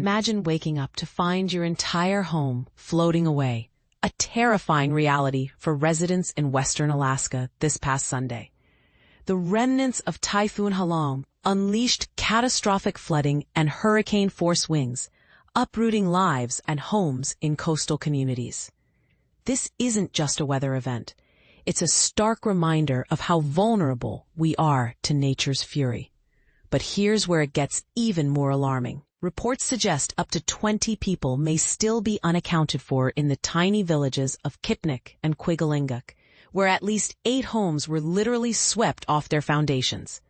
Imagine waking up to find your entire home floating away, a terrifying reality for residents in western Alaska this past Sunday. The remnants of Typhoon Halong unleashed catastrophic flooding and hurricane-force winds, uprooting lives and homes in coastal communities. This isn't just a weather event. It's a stark reminder of how vulnerable we are to nature's fury. But here's where it gets even more alarming. Reports suggest up to 20 people may still be unaccounted for in the tiny villages of Kipnuk and Kwigillingok, where at least 8 homes were literally swept off their foundations.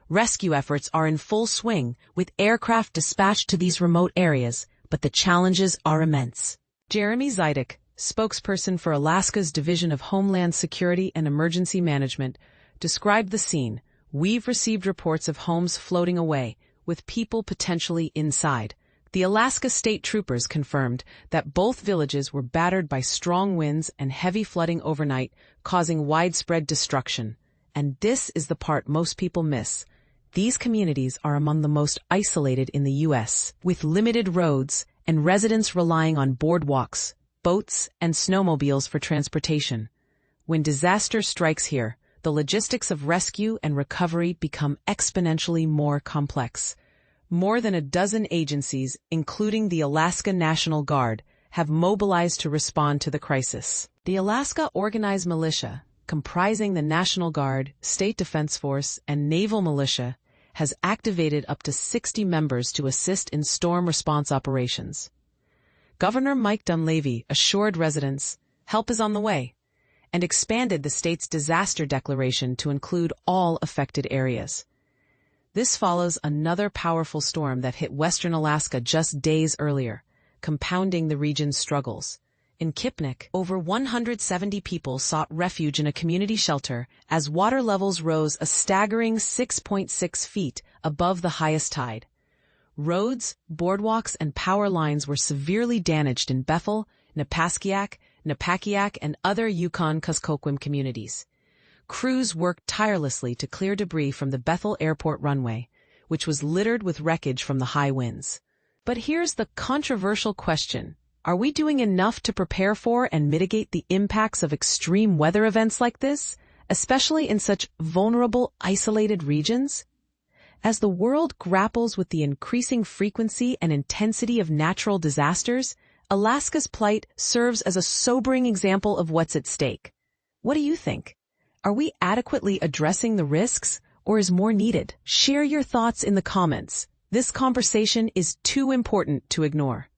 Rescue efforts are in full swing, with aircraft dispatched to these remote areas, but the challenges are immense. Jeremy Zidek, spokesperson for Alaska's Division of Homeland Security and Emergency Management, described the scene. "We've received reports of homes floating away, with people potentially inside." The Alaska State Troopers confirmed that both villages were battered by strong winds and heavy flooding overnight, causing widespread destruction. And this is the part most people miss. These communities are among the most isolated in the U.S., with limited roads and residents relying on boardwalks, boats, and snowmobiles for transportation. When disaster strikes here, the logistics of rescue and recovery become exponentially more complex. More than a dozen agencies, including the Alaska National Guard, have mobilized to respond to the crisis. The Alaska Organized Militia, comprising the National Guard, State Defense Force, and Naval Militia, has activated up to 60 members to assist in storm response operations. Governor Mike Dunleavy assured residents help is on the way, and expanded the state's disaster declaration to include all affected areas. This follows another powerful storm that hit western Alaska just days earlier, compounding the region's struggles. In Kipnuk, over 170 people sought refuge in a community shelter as water levels rose a staggering 6.6 feet above the highest tide. Roads, boardwalks, and power lines were severely damaged in Bethel, Napakiak, and other Yukon-Kuskokwim communities. Crews worked tirelessly to clear debris from the Bethel Airport runway, which was littered with wreckage from the high winds. But here's the controversial question. Are we doing enough to prepare for and mitigate the impacts of extreme weather events like this, especially in such vulnerable, isolated regions? As the world grapples with the increasing frequency and intensity of natural disasters, Alaska's plight serves as a sobering example of what's at stake. What do you think? Are we adequately addressing the risks, or is more needed? Share your thoughts in the comments. This conversation is too important to ignore.